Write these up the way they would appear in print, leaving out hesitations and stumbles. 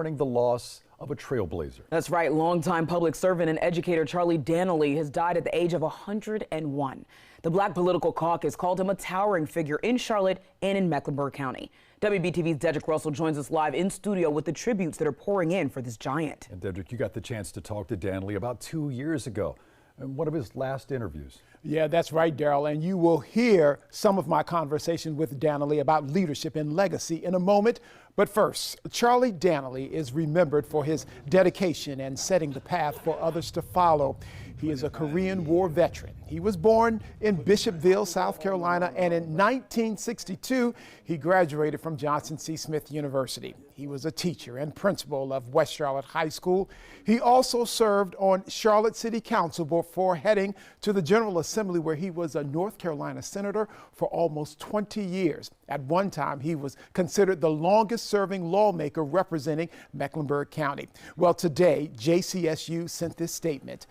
mourning the loss of a trailblazer. That's right. Longtime public servant and educator Dannelly has died at the age of 101. The Black Political Caucus called him a towering figure in Charlotte and in Mecklenburg County. WBTV's Dedrick Russell joins us live in studio with the tributes that are pouring in for this giant. And Dedrick, you got the chance to talk to Dannelly about 2 years ago in one of his last interviews. Yeah, that's right, Daryl. And you will hear some of my conversation with Dannelly about leadership and legacy in a moment. But first, Charlie Dannelly is remembered for his dedication and setting the path for others to follow. He is a Korean War veteran. He was born in Bishopville, South Carolina, and in 1962, he graduated from Johnson C. Smith University. He was a teacher and principal of West Charlotte High School. He also served on Charlotte City Council before heading to the General Assembly, where he was a North Carolina senator for almost 20 years. At one time, he was considered the longest-serving lawmaker representing Mecklenburg County. Well, today, JCSU sent this statement.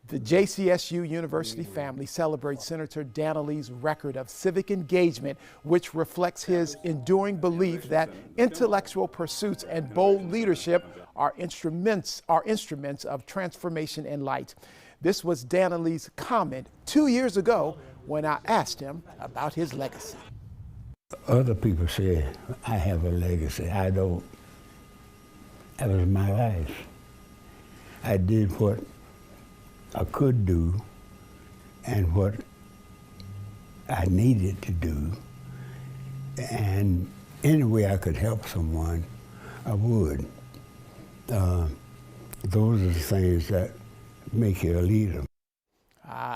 The JCSU University family celebrates Senator Dannelly's record of civic engagement, which reflects his enduring belief that intellectual pursuits and bold leadership are instruments of transformation and light. This was Dannelly's comment 2 years ago when I asked him about his legacy. Other people say I have a legacy. I don't. That was my life. I did what I could do and what I needed to do, and any way I could help someone, I would. Those are the things that make you a leader.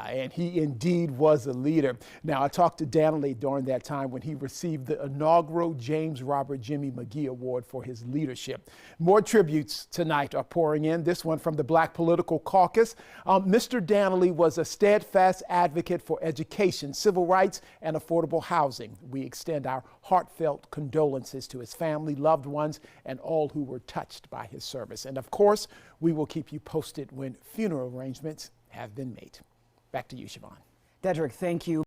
And he indeed was a leader. Now, I talked to Dannelly during that time when he received the inaugural James Robert Jimmy McGee Award for his leadership. More tributes tonight are pouring in, this one from the Black Political Caucus. Mr. Dannelly was a steadfast advocate for education, civil rights, and affordable housing. We extend our heartfelt condolences to his family, loved ones, and all who were touched by his service. And of course, we will keep you posted when funeral arrangements have been made. Back to you, Siobhan. Dedrick, thank you.